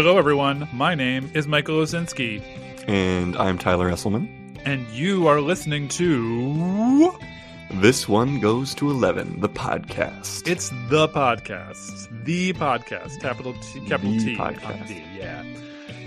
Hello, everyone. My name is Michael Osinski. And I'm Tyler Esselman. And you are listening to... This One Goes to 11, the podcast. It's the podcast. The podcast. Capital T. Podcast. D, yeah.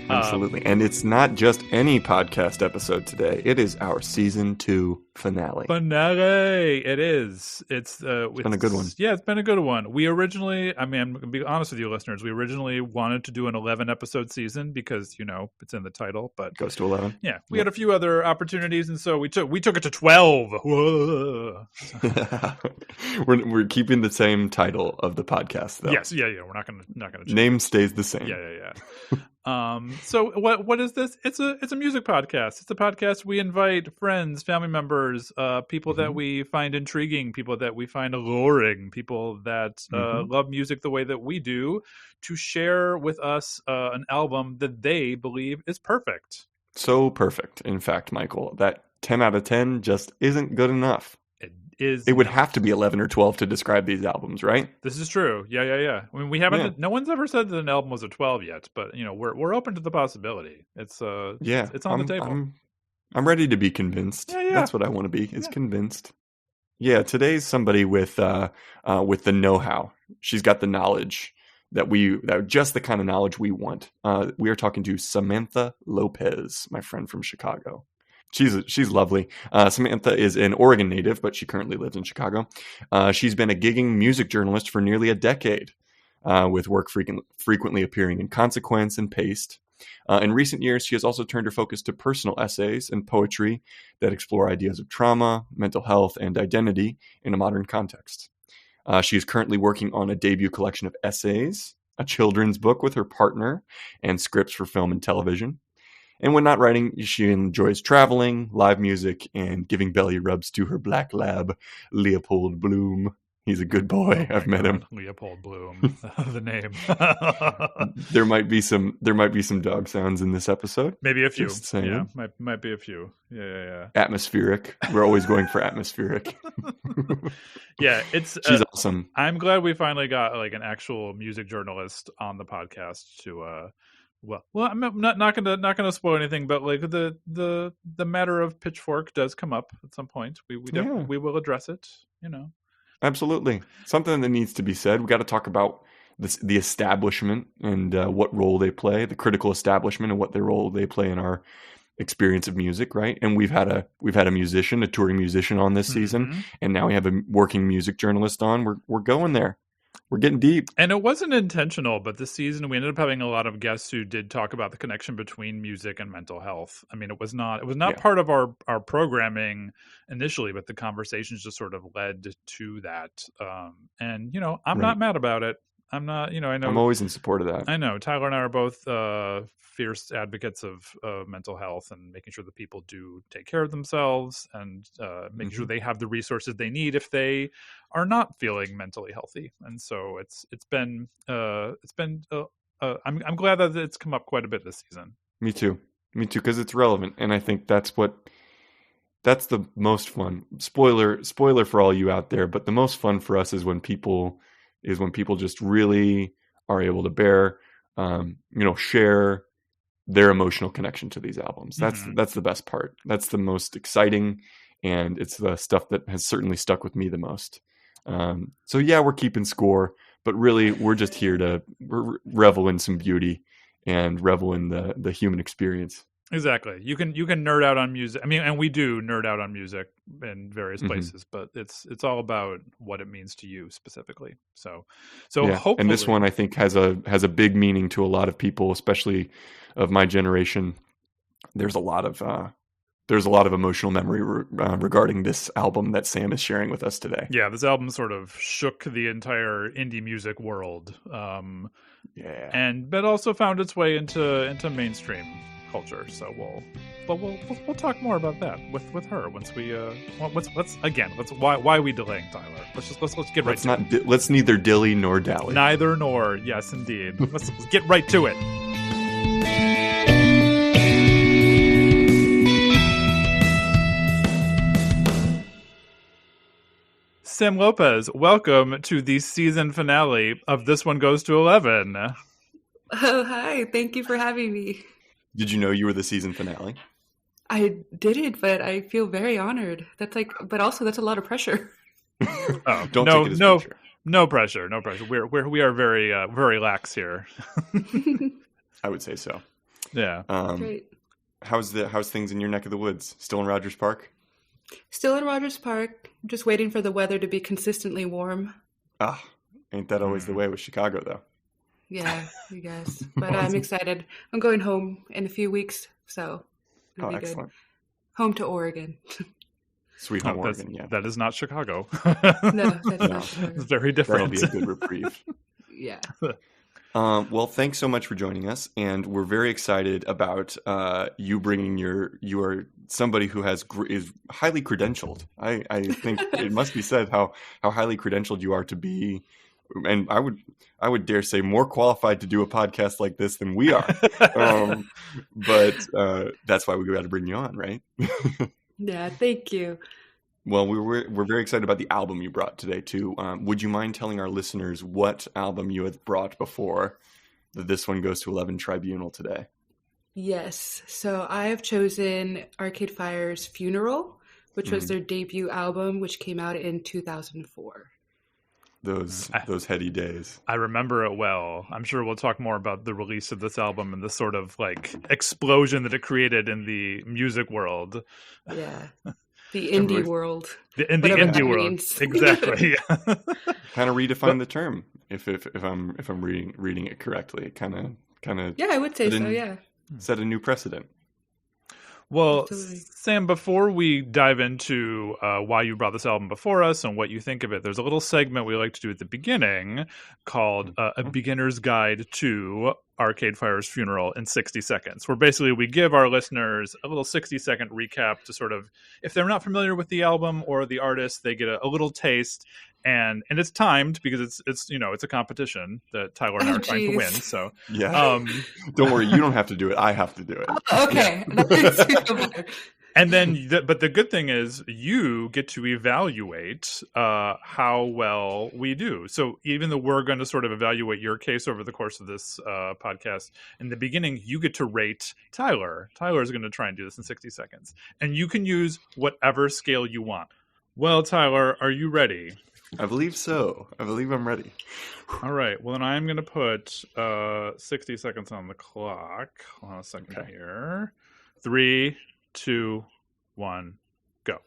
Absolutely. And it's not just any podcast episode today. It is our season 2 finale. It is. It's been a good one. Yeah, it's been a good one. We originally, I'm going to be honest with you listeners, we originally wanted to do an 11 episode season because, it's in the title, but Goes to 11. Yeah. We had a few other opportunities, and so we took it to 12. Whoa. We're keeping the same title of the podcast though. Yes, yeah. We're not gonna change. Name stays the same. Yeah. So what is this? It's a music podcast. It's a podcast we invite friends, family members, people that we find intriguing, people that we find alluring, people that love music the way that we do, to share with us an album that they believe is perfect. So perfect. In fact, Michael, that 10 out of 10 just isn't good enough. It would have to be 11 or 12 to describe these albums, right? This is true. Yeah. I mean, we haven't. Yeah. No one's ever said that an album was a 12 yet, but we're open to the possibility. It's on the table. I'm ready to be convinced. Yeah. That's what I want to be. Is convinced. Yeah. Today's somebody with the know-how. She's got the knowledge that just the kind of knowledge we want. We are talking to Samantha Lopez, my friend from Chicago. She's lovely. Samantha is an Oregon native, but she currently lives in Chicago. She's been a gigging music journalist for nearly a decade, with work frequently appearing in Consequence and Paste. In recent years, she has also turned her focus to personal essays and poetry that explore ideas of trauma, mental health, and identity in a modern context. She is currently working on a debut collection of essays, a children's book with her partner, and scripts for film and television. And when not writing, she enjoys traveling, live music, and giving belly rubs to her black lab, Leopold Bloom. He's a good boy. I've met him. Leopold Bloom, the name. There might be some dog sounds in this episode. Maybe a few. Yeah, might be a few. Yeah. Atmospheric. We're always going for atmospheric. Yeah, she's awesome. I'm glad we finally got an actual music journalist on the podcast to. Well, I'm not gonna spoil anything, but the matter of Pitchfork does come up at some point. We will address it. Absolutely, something that needs to be said. We got to talk about the establishment and what role they play, the critical establishment, and what their role they play in our experience of music, right? And we've had a musician, a touring musician, on this season, and now we have a working music journalist on. We're going there. We're getting deep. And it wasn't intentional, but this season we ended up having a lot of guests who did talk about the connection between music and mental health. I mean, it was not part of our programming initially, but the conversations just sort of led to that. And I'm not mad about it. I'm not, I know I'm always in support of that. I know Tyler and I are both fierce advocates of mental health and making sure that people do take care of themselves and making sure they have the resources they need if they are not feeling mentally healthy. And so it's been I'm glad that it's come up quite a bit this season. Me too, because it's relevant, and I think that's the most fun. Spoiler for all you out there, but the most fun for us is when people just really are able to bear, share their emotional connection to these albums. That's the best part. That's the most exciting, and it's the stuff that has certainly stuck with me the most. So yeah, we're keeping score, but really we're just here to revel in some beauty and revel in the human experience. Exactly. You can nerd out on music. I mean, and we do nerd out on music in various places, but it's all about what it means to you specifically. So yeah. Hopefully, and this one I think has a big meaning to a lot of people, especially of my generation. There's a lot of emotional memory regarding this album that Sam is sharing with us today. Yeah, this album sort of shook the entire indie music world. But also found its way into mainstream culture. So we'll talk more about that with her once we why are we delaying, Tyler? Let's get right to it. Let's neither dilly nor dally. Neither nor. Yes, indeed. Let's get right to it. Sam Lopez, welcome to the season finale of This One Goes to 11. Oh, hi. Thank you for having me. Did you know you were the season finale? I didn't, but I feel very honored. But also that's a lot of pressure. Oh, Don't take it as pressure. No pressure. We are very lax here. I would say so. Yeah. Great. How's things in your neck of the woods? Still in Rogers Park? Still in Rogers Park. Just waiting for the weather to be consistently warm. Ain't that always the way with Chicago, though? Yeah, I guess. But I'm excited. I'm going home in a few weeks, so it'll be excellent. good. Home to Oregon. Sweet home Oregon, yeah. That is not Chicago. No, that's not Chicago. It's very different. That'll be a good reprieve. Yeah. Well, thanks so much for joining us, and we're very excited about you bringing you are somebody who is highly credentialed. I think it must be said how highly credentialed you are to be, and I would dare say more qualified to do a podcast like this than we are. But that's why we got to bring you on, right? Yeah, thank you. Well, we're very excited about the album you brought today, too. Would you mind telling our listeners what album you had brought before This One Goes to 11 Tribunal today? Yes. So I have chosen Arcade Fire's Funeral, which was their debut album, which came out in 2004. Those heady days. I remember it well. I'm sure we'll talk more about the release of this album and the sort of like explosion that it created in the music world. Yeah. The indie world. The indie world. Means. Exactly. Kind of redefine the term if I'm reading it correctly. It kind of Yeah, I would say so, yeah. Set a new precedent. Well, Absolutely. Sam, before we dive into why you brought this album before us and what you think of it, there's a little segment we like to do at the beginning called A Beginner's Guide to Arcade Fire's Funeral in 60 seconds, where basically we give our listeners a little 60-second recap to sort of, if they're not familiar with the album or the artist, they get a little taste. And it's timed because it's a competition that Tyler and I are trying to win. So yeah, don't worry, you don't have to do it. I have to do it. Oh, okay, that makes me feel better. And then, but the good thing is you get to evaluate how well we do. So even though we're going to sort of evaluate your case over the course of this podcast, in the beginning, you get to rate Tyler. Tyler is going to try and do this in 60 seconds. And you can use whatever scale you want. Well, Tyler, are you ready? I believe so. I believe I'm ready. All right. Well, then I'm going to put 60 seconds on the clock. Hold on a second here. 3, 2, 1, go.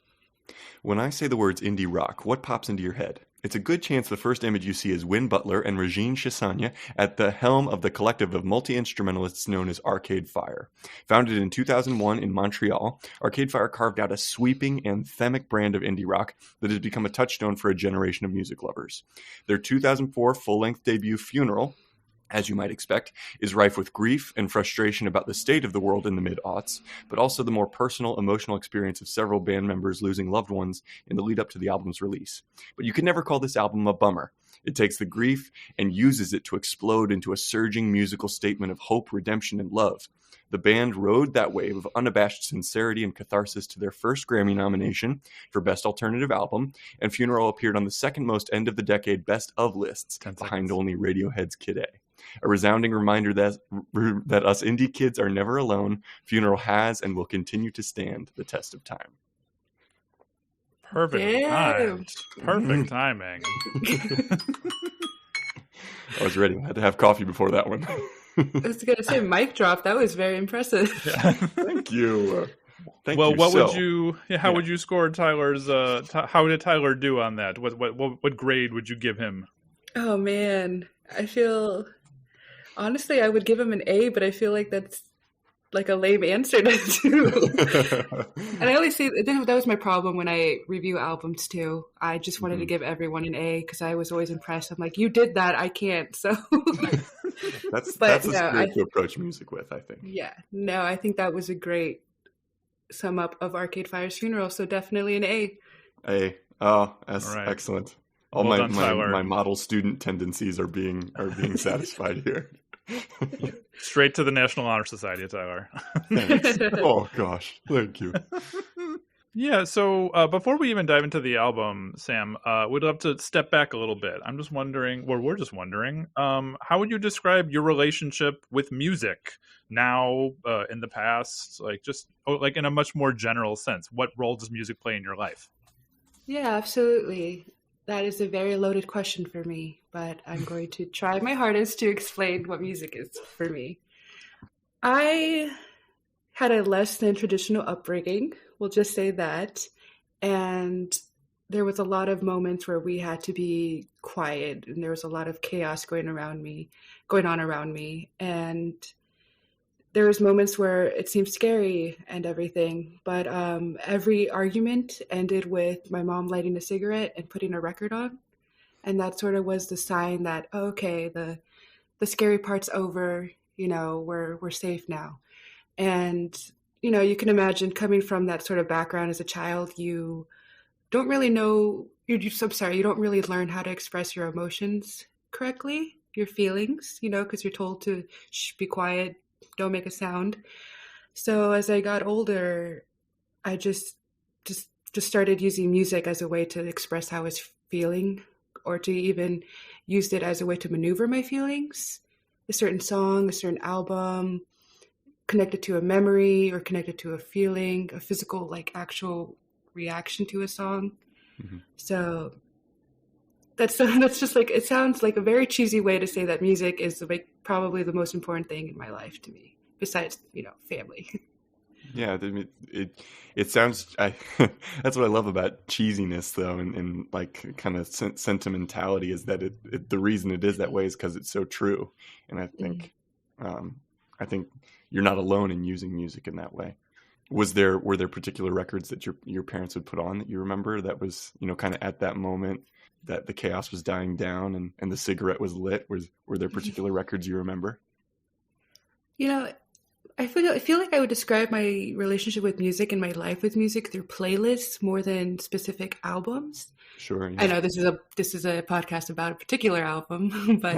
When I say the words indie rock, what pops into your head? It's a good chance the first image you see is Win Butler and Regine Chisanya at the helm of the collective of multi-instrumentalists known as Arcade Fire. Founded in 2001 in Montreal, Arcade Fire carved out a sweeping, anthemic brand of indie rock that has become a touchstone for a generation of music lovers. Their 2004 full-length debut, Funeral, as you might expect, is rife with grief and frustration about the state of the world in the mid-aughts, but also the more personal, emotional experience of several band members losing loved ones in the lead up to the album's release. But you can never call this album a bummer. It takes the grief and uses it to explode into a surging musical statement of hope, redemption, and love. The band rode that wave of unabashed sincerity and catharsis to their first Grammy nomination for Best Alternative Album, and Funeral appeared on the second most end-of-the-decade Best Of lists, behind only Radiohead's Kid A. A resounding reminder that us indie kids are never alone. Funeral has and will continue to stand the test of time. Perfect time. Perfect timing. I was ready. I had to have coffee before that one. I was going to say mic drop. That was very impressive. Yeah. Thank you. How would you score Tyler's? How did Tyler do on that? What grade would you give him? Oh man, honestly, I would give him an A, but I feel like that's like a lame answer to do. And I always say that was my problem when I review albums too. I just wanted to give everyone an A because I was always impressed. I'm like, you did that, I can't. So that's a spirit to approach music with, I think. Yeah, no, I think that was a great sum up of Arcade Fire's Funeral. So definitely an A. A. Oh, that's right. Excellent. All well my model student tendencies are being satisfied here. Straight to the National Honor Society, Tyler. Thanks. Oh gosh, thank you. Yeah, so before we even dive into the album, Sam, we'd love to step back a little bit. I'm just wondering, well, we're just wondering, how would you describe your relationship with music now, in the past, like just like in a much more general sense? What role does music play in your life? Yeah, absolutely. That is a very loaded question for me, but I'm going to try my hardest to explain what music is for me. I had a less than traditional upbringing, we'll just say that. And there was a lot of moments where we had to be quiet and there was a lot of chaos going on around me. And there was moments where it seemed scary and everything, but every argument ended with my mom lighting a cigarette and putting a record on. And that sort of was the sign that, oh, okay, the scary part's over, we're safe now. And, you can imagine coming from that sort of background as a child, you don't really know, you don't really learn how to express your emotions correctly, your feelings, because you're told to be quiet, don't make a sound. So as I got older, I just started using music as a way to express how I was feeling, or to even use it as a way to maneuver my feelings. A certain song, a certain album, connected to a memory or connected to a feeling, a physical, like actual reaction to a song. Mm-hmm. So that's just like, it sounds like a very cheesy way to say that music is probably the most important thing in my life to me, besides, family. Yeah, I mean, it sounds. That's what I love about cheesiness, though, and like kind of sentimentality is that the reason it is that way is because it's so true. And I think, I think you're not alone in using music in that way. Were there particular records that your parents would put on that you remember that was kind of at that moment that the chaos was dying down and the cigarette was lit? Were there particular records you remember? I feel like I would describe my relationship with music and my life with music through playlists more than specific albums. Sure. Yeah. I know this is a podcast about a particular album, but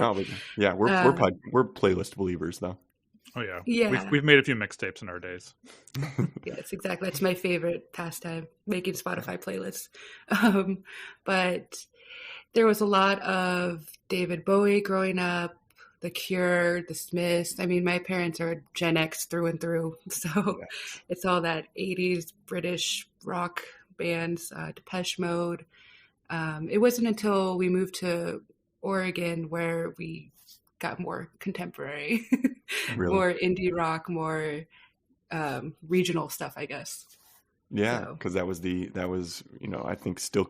yeah, we're playlist believers, though. Oh yeah, yeah. We've made a few mixtapes in our days. Yes, exactly. That's my favorite pastime, making Spotify playlists. But there was a lot of David Bowie growing up. The Cure, The Smiths. I mean, my parents are Gen X through and through. So It's all that 80s British rock bands, Depeche Mode. It wasn't until we moved to Oregon where we got more contemporary, Really? More indie rock, more regional stuff, I guess. Yeah, because that was I think still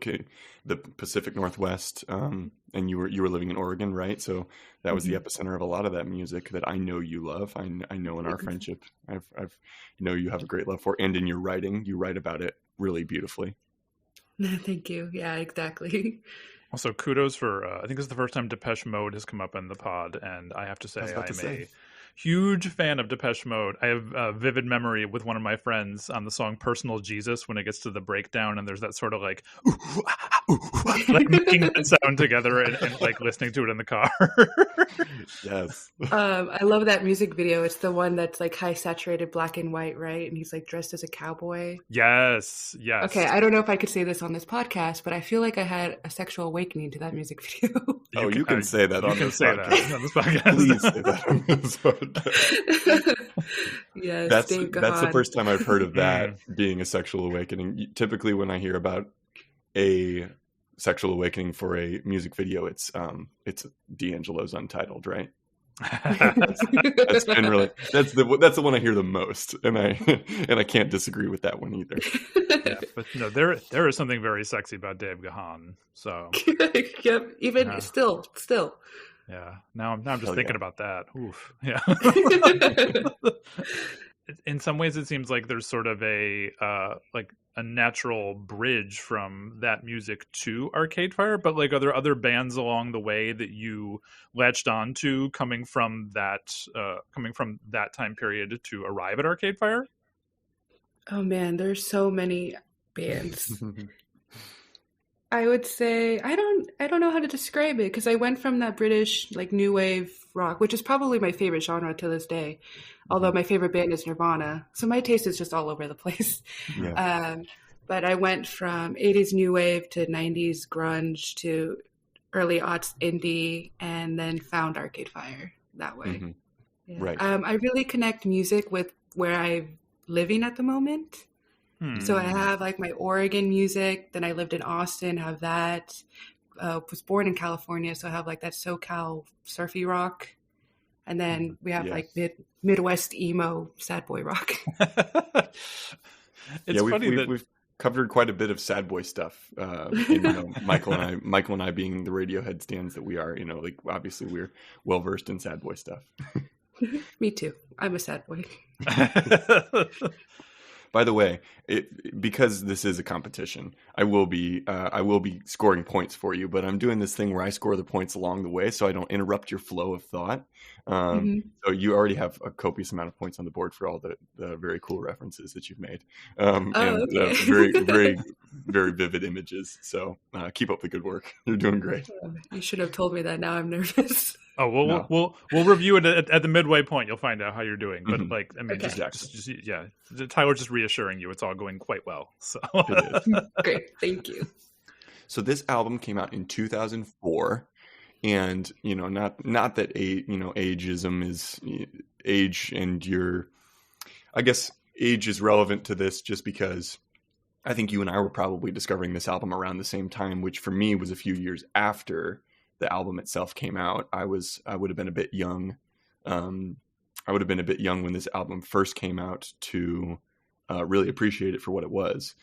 the Pacific Northwest, and you were living in Oregon, right? So that was the epicenter of a lot of that music that I know you love. I know in our friendship, I've you have a great love for, and in your writing, you write about it really beautifully. Thank you. Yeah, exactly. Also, kudos for I think this is the first time Depeche Mode has come up in the pod, and I have to say I'm a huge fan of Depeche Mode. I have a vivid memory with one of my friends on the song Personal Jesus when it gets to the breakdown and there's that sort of like like making that sound together and like listening to it in the car. Yes. I love that music video. It's the one that's like high saturated black and white, right? And he's like dressed as a cowboy. Yes. Okay, I don't know if I could say this on this podcast, but I feel like I had a sexual awakening to that music video. You can say that on this podcast. On this podcast. Please say that on this podcast. Yes, that's the first time I've heard of that being a sexual awakening. Typically when I hear about a sexual awakening for a music video, it's D'Angelo's Untitled, right? That's generally that's the one I hear the most, and I can't disagree with that one either. Yeah, but no, there is something very sexy about Dave Gahan. So yep, even still. Yeah. Now I'm just thinking about that. Oof. Yeah. In some ways, it seems like there's sort of a natural bridge from that music to Arcade Fire. But like, are there other bands along the way that you latched on to coming from that time period to arrive at Arcade Fire? Oh man, there's so many bands. I would say I don't know how to describe it because I went from that British like new wave rock, which is probably my favorite genre to this day. Although my favorite band is Nirvana, so my taste is just all over the place. Yeah. But I went from 80s new wave to 90s grunge to early aughts indie, and then found Arcade Fire that way. Mm-hmm. Yeah. Right. I really connect music with where I'm living at the moment. So I have like my Oregon music. Then I lived in Austin, have that. Was born in California, so I have like that SoCal surfy rock. And then we have like Midwest emo sad boy rock. It's funny that we've covered quite a bit of sad boy stuff. Michael and I being the Radiohead stands that we are, like obviously we're well versed in sad boy stuff. Me too. I'm a sad boy. By the way, because this is a competition, I will be scoring points for you, but I'm doing this thing where I score the points along the way, so I don't interrupt your flow of thought. So you already have a copious amount of points on the board for all the very cool references that you've made, very, very, very vivid images. So keep up the good work. You're doing great. You should have told me that. Now I'm nervous. Oh, we'll review it at the midway point. You'll find out how you're doing. But Tyler's just reassuring you it's all going quite well. So it is. Great, thank you. So this album came out in 2004, and not that ageism is age, and I guess age is relevant to this just because I think you and I were probably discovering this album around the same time, which for me was a few years after the album itself came out. I would have been a bit young. I would have been a bit young when this album first came out to really appreciate it for what it was.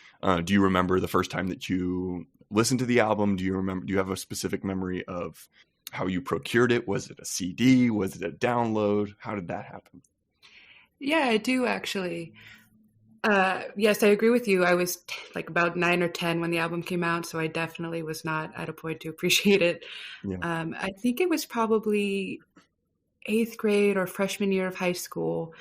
Do you remember the first time that you listened to the album? Do you have a specific memory of how you procured it? Was it a CD? Was it a download? How did that happen? Yeah, I do actually. Yes, I agree with you. I was like about 9 or 10 when the album came out, so I definitely was not at a point to appreciate it. Yeah. I think it was probably 8th grade or freshman year of high school,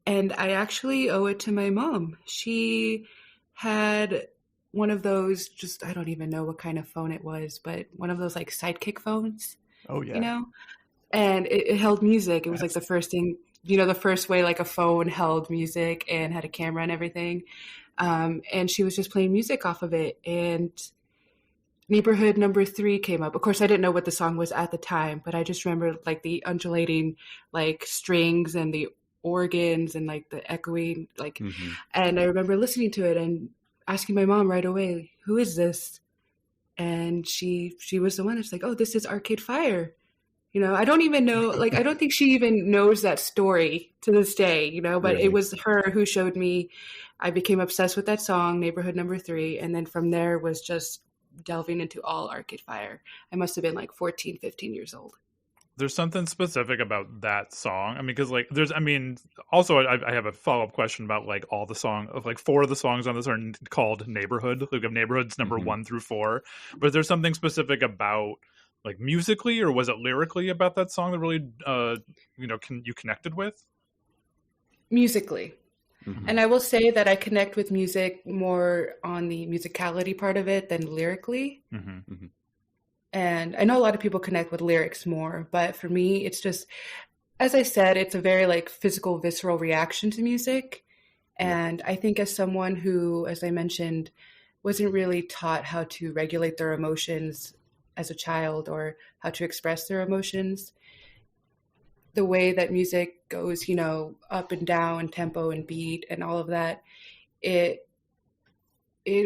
and I actually owe it to my mom. She had one of those, I don't even know what kind of phone it was, but one of those like Sidekick phones. Oh, yeah. And it held music. It was like the first thing, the first way like a phone held music and had a camera and everything. And she was just playing music off of it. And Neighborhood Number 3 came up. Of course, I didn't know what the song was at the time, but I just remember like the undulating like strings and the organs and like the echoing, like, and I remember listening to it and asking my mom right away, who is this? And she was the one that's like, oh, this is Arcade Fire. I don't even know, like, I don't think she even knows that story to this day, but really? It was her who showed me. I became obsessed with that song, Neighborhood Number 3. And then from there was just delving into all Arcade Fire. I must have been like 14, 15 years old. There's something specific about that song. I mean, because like also I have a follow-up question about like all the song of like 4 of the songs on this are called Neighborhood. Like we have Neighborhoods number 1 through 4. But there's something specific about like musically, or was it lyrically about that song that really, you connected with? Musically. And I will say that I connect with music more on the musicality part of it than lyrically. And I know a lot of people connect with lyrics more, but for me, it's just, as I said, it's a very like physical, visceral reaction to music. And I think as someone who, as I mentioned, wasn't really taught how to regulate their emotions as a child or how to express their emotions, the way that music goes, up and down, tempo and beat and all of that, it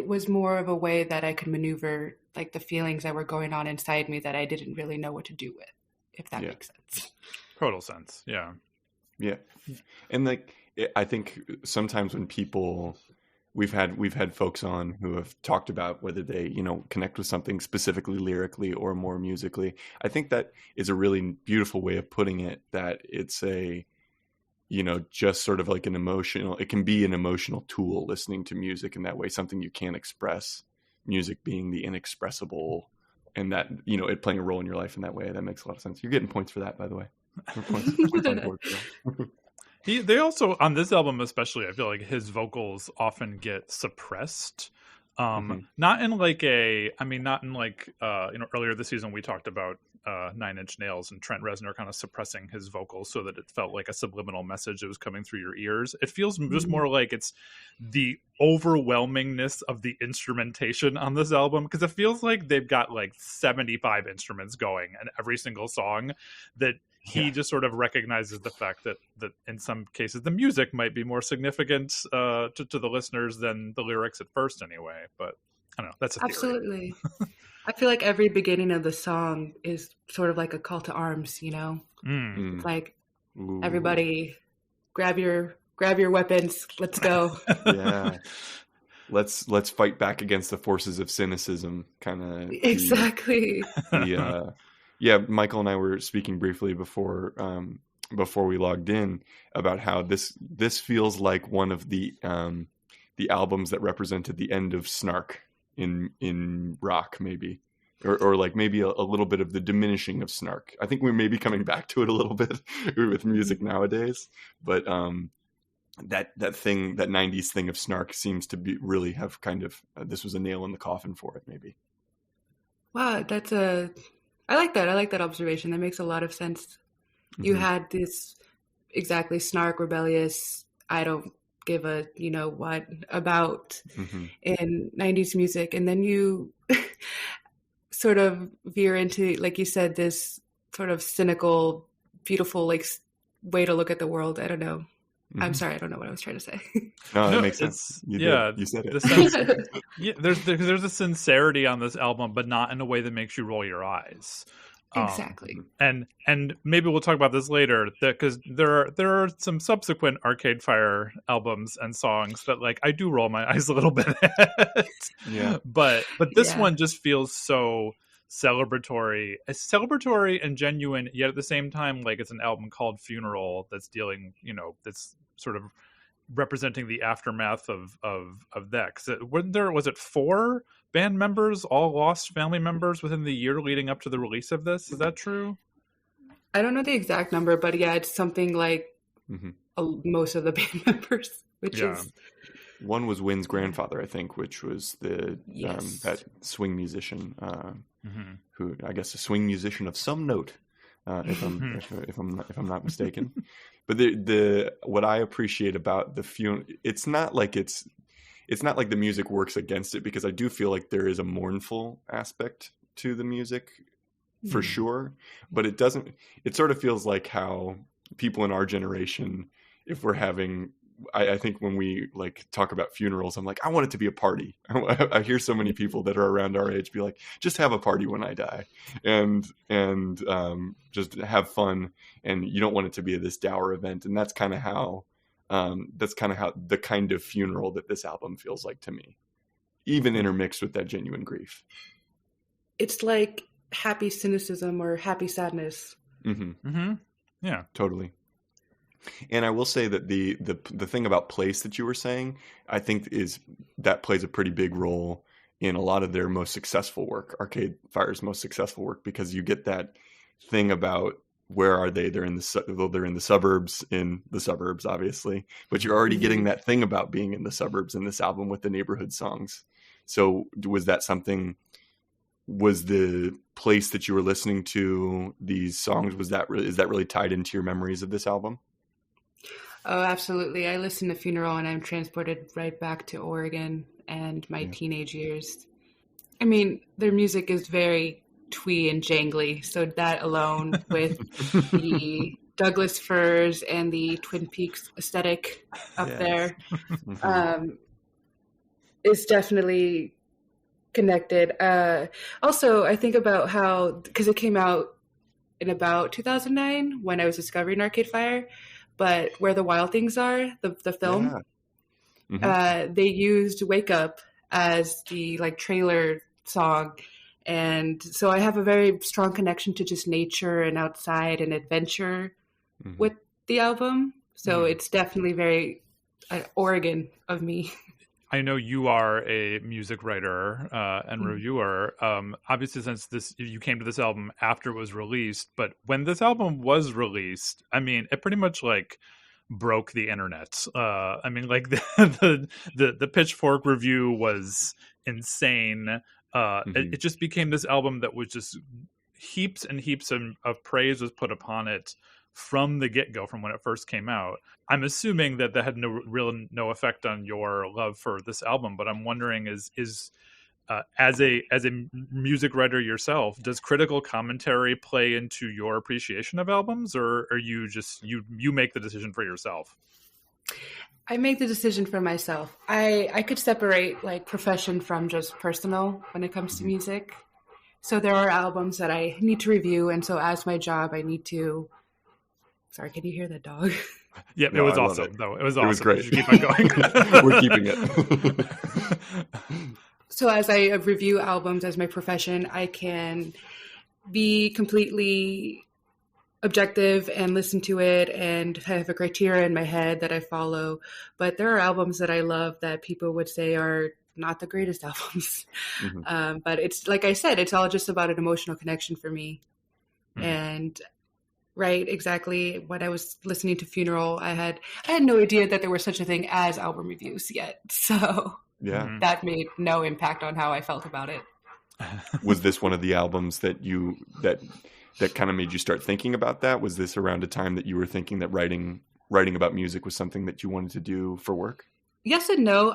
was more of a way that I could maneuver like the feelings that were going on inside me that I didn't really know what to do with, if that makes sense. Total sense. Yeah. Yeah. And like, I think sometimes when people, we've had folks on who have talked about whether they, connect with something specifically lyrically or more musically. I think that is a really beautiful way of putting it, that it's a, just sort of like it can be an emotional tool, listening to music in that way, something you can't express, music being the inexpressible, and that, it playing a role in your life in that way. That makes a lot of sense. You're getting points for that, by the way. Points on the board for that. They also, on this album especially, I feel like his vocals often get suppressed. Not in like not in like earlier this season we talked about 9 Inch Nails and Trent Reznor kind of suppressing his vocals so that it felt like a subliminal message that was coming through your ears. It feels just more like it's the overwhelmingness of the instrumentation on this album, because it feels like they've got like 75 instruments going and every single song, that he just sort of recognizes the fact that in some cases the music might be more significant to the listeners than the lyrics at first anyway. But I don't know. That's a theory. Absolutely. I feel like every beginning of the song is sort of like a call to arms, you know? It's like, everybody grab your weapons. Let's go. Yeah. Let's fight back against the forces of cynicism, kind of. Exactly. Yeah, Michael and I were speaking briefly before we logged in about how this feels like one of the albums that represented the end of snark in rock, maybe, or like maybe a little bit of the diminishing of snark. I think we may be coming back to it a little bit with music nowadays, but that 90s thing of snark seems to be really have kind of this was a nail in the coffin for it, maybe. Wow, I like that. I like that observation. That makes a lot of sense. You had this exactly snark, rebellious, I don't give a what about in 90s music, and then you sort of veer into, like you said, this sort of cynical, beautiful like way to look at the world. I don't know. I'm sorry, I don't know what I was trying to say. No, that makes sense. You said it. There's a sincerity on this album, but not in a way that makes you roll your eyes. Exactly. And maybe we'll talk about this later, because there are some subsequent Arcade Fire albums and songs that like I do roll my eyes a little bit at. Yeah. But this one just feels so celebratory and genuine, yet at the same time like it's an album called Funeral that's dealing, that's sort of representing the aftermath of that. Was it 4 band members all lost family members within the year leading up to the release of this? Is that true? I don't know the exact number, but yeah, it's something like most of the band members, which is. One was Wynn's grandfather, I think, which was the that swing musician, who I guess a swing musician of some note, if I'm not mistaken. But the what I appreciate about the funeral, it's not like the music works against it, because I do feel like there is a mournful aspect to the music for sure, but it doesn't. It sort of feels like how people in our generation, if we're having. I think when we like talk about funerals, I'm like, I want it to be a party. I hear so many people that are around our age be like, just have a party when I die, and just have fun. And you don't want it to be this dour event. And that's kind of how the kind of funeral that this album feels like to me, even intermixed with that genuine grief. It's like happy cynicism or happy sadness. Yeah, totally. And I will say that the thing about place that you were saying, I think that plays a pretty big role in a lot of their most successful work, Arcade Fire's most successful work, because you get that thing about where are they? They're in the suburbs, obviously, but you're already getting that thing about being in the suburbs in this album with the neighborhood songs. So was the place that you were listening to these songs, is that really tied into your memories of this album? Oh, absolutely. I listen to Funeral and I'm transported right back to Oregon and my teenage years. I mean, their music is very twee and jangly. So that alone with the Douglas firs and the Twin Peaks aesthetic up there is definitely connected. Also, I think about how, because it came out in about 2009 when I was discovering Arcade Fire, but Where the Wild Things Are, the film, they used Wake Up as the like trailer song. And so I have a very strong connection to just nature and outside and adventure with the album. So it's definitely very Oregon of me. I know you are a music writer and reviewer. Obviously, since you came to this album after it was released, but when this album was released, I mean, it pretty much like broke the internet. I mean, like the Pitchfork review was insane. It just became this album that was just heaps and heaps of praise was put upon it from the get-go, from when it first came out. I'm assuming that had no effect on your love for this album, but I'm wondering is as a music writer yourself, does critical commentary play into your appreciation of albums, or are you just you make the decision for yourself? I make the decision for myself. I could separate like profession from just personal when it comes to music. So there are albums that I need to review, and so as my job, I need to. Sorry, can you hear that dog? Yeah, no, it was awesome. Though it was awesome. It was great. You keep on going. We're keeping it. So as I review albums as my profession, I can be completely objective and listen to it and have a criteria in my head that I follow. But there are albums that I love that people would say are not the greatest albums. But it's like I said, it's all just about an emotional connection for me. And right, exactly. When I was listening to Funeral, I had no idea that there was such a thing as album reviews yet. So that made no impact on how I felt about it. Was this one of the albums that that kind of made you start thinking about that? Was this around a time that you were thinking that writing about music was something that you wanted to do for work? Yes and no.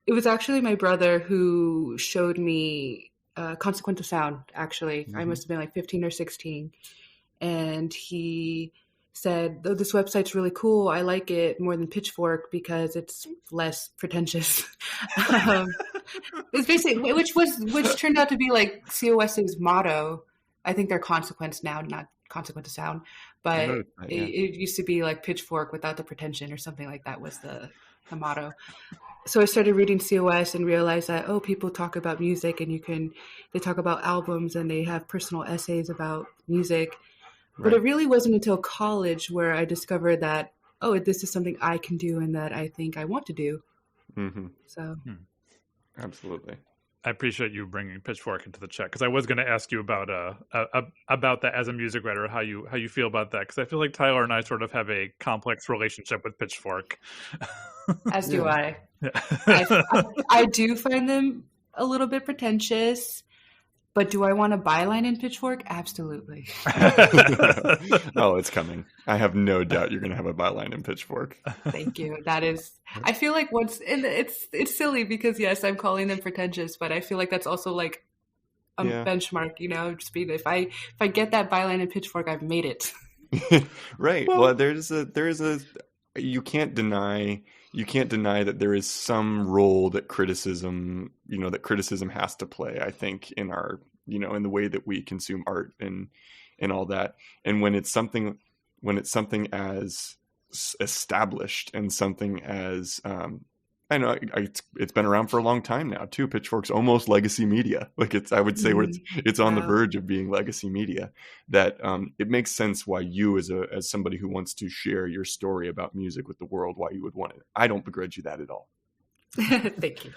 It was actually my brother who showed me Consequential Sound, actually. I must have been like 15 or 16. And he said, "Oh, this website's really cool. I like it more than Pitchfork because it's less pretentious." It's basically, which turned out to be like COS's motto. I think they're Consequence now, not Consequential Sound, but it used to be like Pitchfork without the pretension or something like that was the motto. So I started reading COS and realized that, people talk about music and they talk about albums and they have personal essays about music. Right. But it really wasn't until college where I discovered that, this is something I can do and that I think I want to do. So, absolutely. I appreciate you bringing Pitchfork into the chat, because I was going to ask you about that as a music writer, how you feel about that, because I feel like Tyler and I sort of have a complex relationship with Pitchfork. As do I. I do find them a little bit pretentious. But do I want a byline in Pitchfork? Absolutely. Oh, it's coming. I have no doubt you're going to have a byline in Pitchfork. Thank you. That is, I feel like it's silly because yes, I'm calling them pretentious, but I feel like that's also like a benchmark, just being, if I get that byline in Pitchfork, I've made it. Right. Well, there is a, you can't deny that there is some role that criticism has to play, I think, in our, in the way that we consume art and all that. And when it's something as established and something as, I know it's been around for a long time now too. Pitchfork's almost legacy media. Like I would say where it's on the verge of being legacy media, that it makes sense why you as somebody who wants to share your story about music with the world, why you would want it. I don't begrudge you that at all. Thank you.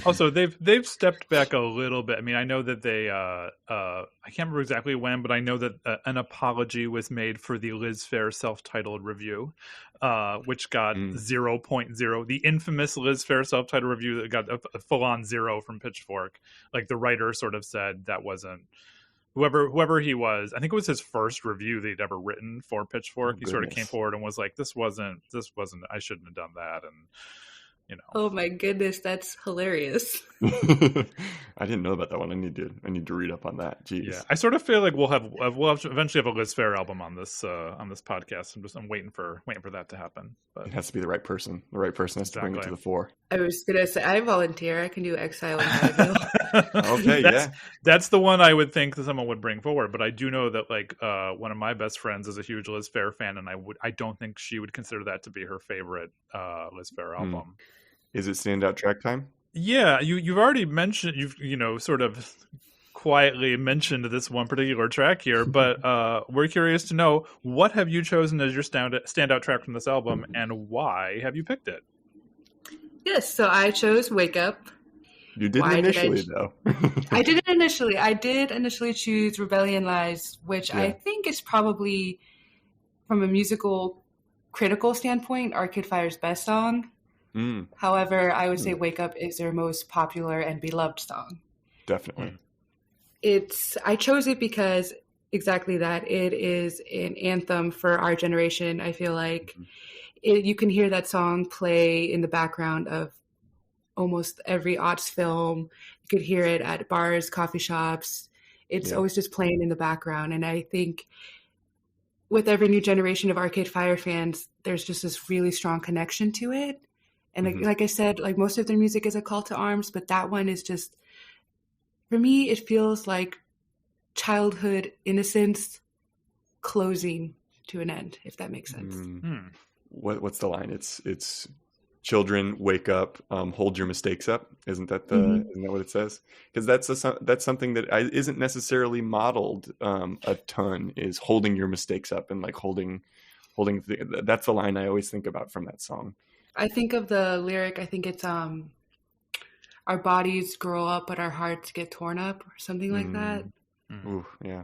Also, they've stepped back a little bit. I mean, I know that they I can't remember exactly when, but I know that an apology was made for the Liz Phair self-titled review, which got 0.0. The infamous Liz Phair self-titled review that got a full-on 0 from Pitchfork. Like the writer sort of said that wasn't whoever he was. I think it was his first review that he'd ever written for Pitchfork. He sort of came forward and was like, "This wasn't. I shouldn't have done that." And Oh my goodness, that's hilarious. I didn't know about that one. I need to read up on that. Jeez. Yeah, I sort of feel like we'll eventually have a Liz Phair album on this podcast. I'm waiting for that to happen. But it has to be the right person. The right person has to bring it to the fore. I was gonna say I volunteer. I can do Exile and Highville. Okay, that's the one I would think that someone would bring forward. But I do know that like one of my best friends is a huge Liz Phair fan, and I don't think she would consider that to be her favorite Liz Phair album. Is it standout track time? Yeah, you've already mentioned, you've sort of quietly mentioned this one particular track here, but we're curious to know, what have you chosen as your standout track from this album, and why have you picked it? Yes, so I chose Wake Up. You didn't initially, though. I didn't initially. I did initially choose Rebellion Lies, which I think is probably, from a musical critical standpoint, Arcade Fire's best song. Mm, However, I would say Wake Up is their most popular and beloved song. definitely. I chose it because exactly that. It is an anthem for our generation. I feel like you can hear that song play in the background of almost every aughts film. You could hear it at bars, coffee shops. It's always just playing in the background. And I think with every new generation of Arcade Fire fans, there's just this really strong connection to it. And like I said, like most of their music is a call to arms, but that one is just, for me, it feels like childhood innocence closing to an end, if that makes sense. What's the line? It's children wake up, hold your mistakes up. Isn't that what it says? Because that's something that isn't necessarily modeled a ton, is holding your mistakes up and like holding. That's the line I always think about from that song. I think of the lyric. I think it's our bodies grow up, but our hearts get torn up, or something like that. Ooh, yeah.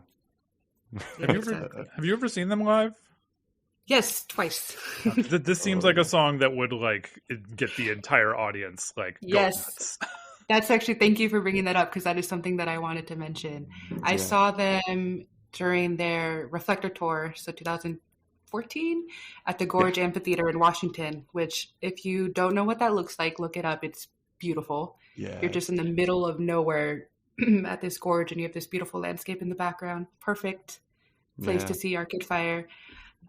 Have you ever seen them live? Yes, twice. This seems like a song that would like get the entire audience like yes. nuts. That's actually, thank you for bringing that up, because that is something that I wanted to mention. I saw them during their Reflector tour, so 2014, at the Gorge Amphitheater in Washington, which if you don't know what that looks like, look it up. It's beautiful. Yeah. You're just in the middle of nowhere at this gorge, and you have this beautiful landscape in the background. Perfect place to see Arcade Fire.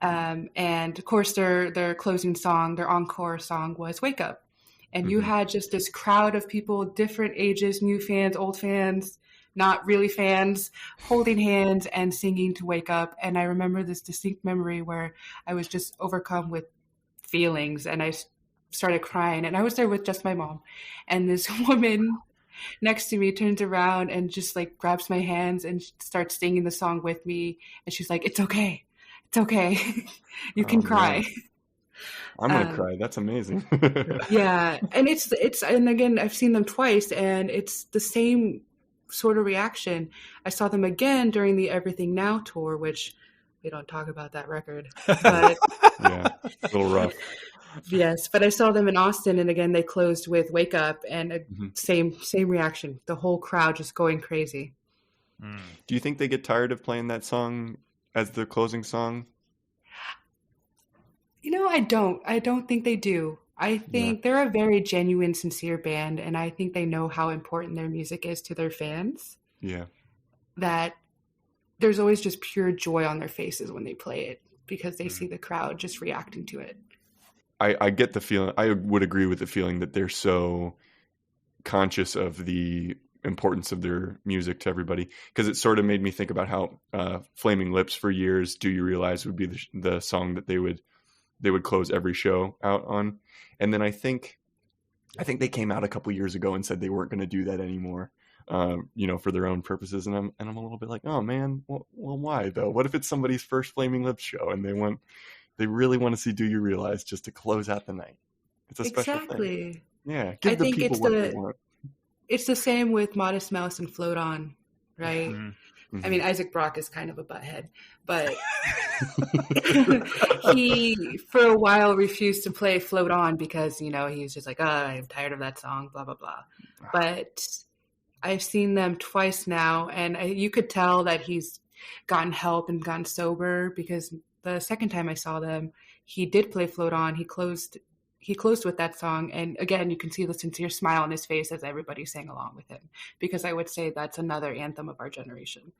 And of course their closing song, their encore song, was Wake Up. And you had just this crowd of people, different ages, new fans, old fans, not really fans, holding hands and singing to Wake Up. And I remember this distinct memory where I was just overcome with feelings, and I started crying, and I was there with just my mom. And this woman next to me turns around and just like grabs my hands and starts singing the song with me. And she's like, "It's okay. It's okay. You can cry." I'm going to cry. That's amazing. Yeah. And and again, I've seen them twice, and it's the same sort of reaction. I saw them again during the Everything Now tour, which we don't talk about that record, but yeah, a little rough. Yes. But I saw them in Austin, and again, they closed with Wake Up, and same reaction. The whole crowd just going crazy. Do you think they get tired of playing that song as the closing song? I don't think they do. I think they're a very genuine, sincere band, and I think they know how important their music is to their fans. Yeah. That there's always just pure joy on their faces when they play it, because they see the crowd just reacting to it. I get the feeling, I would agree with the feeling that they're so conscious of the importance of their music to everybody, because it sort of made me think about how Flaming Lips for years, Do You Realize, would be the song that they would close every show out on. And then I think they came out a couple years ago and said they weren't going to do that anymore, for their own purposes. And I'm a little bit like, oh man, well, why though? What if it's somebody's first Flaming Lips show and they really want to see Do You Realize just to close out the night? It's a special thing. Yeah, give the people what they want. It's the same with Modest Mouse and Float On, right? Mm-hmm. I mean, Isaac Brock is kind of a butthead, but he, for a while, refused to play Float On because, he's just like, I'm tired of that song, blah, blah, blah. But I've seen them twice now, and you could tell that he's gotten help and gotten sober, because the second time I saw them, he did play Float On. He closed with that song. And again, you can see the sincere smile on his face as everybody sang along with him, because I would say that's another anthem of our generation.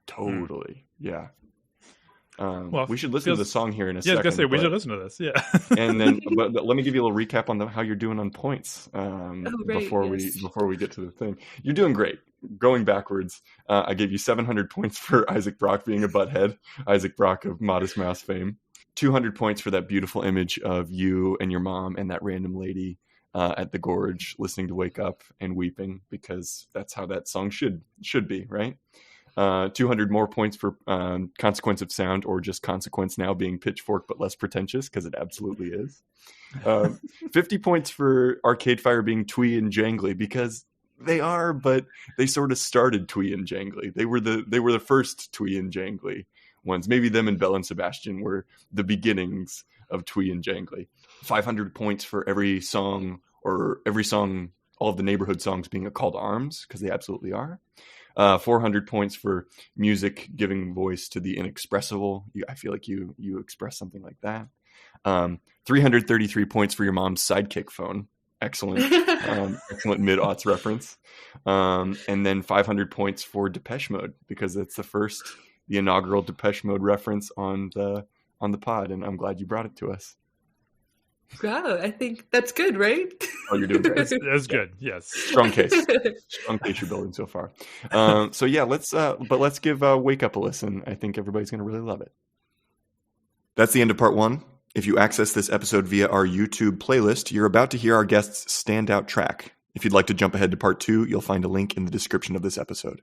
Totally. Yeah. We should listen to the song here in a second. Yeah, I was going to say, we should listen to this. Yeah. And then, but let me give you a little recap on how you're doing on points before we get to the thing. You're doing great. Going backwards, I gave you 700 points for Isaac Brock being a butthead, Isaac Brock of Modest Mouse fame. 200 points for that beautiful image of you and your mom and that random lady at the gorge listening to Wake Up and weeping, because that's how that song should be, right? 200 more points for Consequence of Sound, or just Consequence now being Pitchfork but less pretentious, because it absolutely is. 50 points for Arcade Fire being twee and jangly, because they are, but they sort of started twee and jangly. They were the first twee and jangly ones. Maybe them and Belle and Sebastian were the beginnings of twee and jangly. 500 points for every song, all of the neighborhood songs being a call to arms, because they absolutely are. 400 points for music giving voice to the inexpressible. I feel like you express something like that. 333 points for your mom's sidekick phone. Excellent. Excellent mid-aughts reference. And then 500 points for Depeche Mode, because it's the inaugural Depeche Mode reference on the pod, and I'm glad you brought it to us. Wow, I think that's good, right? Oh, you're doing great. That's good. Yes. Strong case you're building so far. So yeah, let's give Wake Up a listen. I think everybody's going to really love it. That's the end of part 1. If you access this episode via our YouTube playlist, you're about to hear our guest's standout track. If you'd like to jump ahead to part 2, you'll find a link in the description of this episode.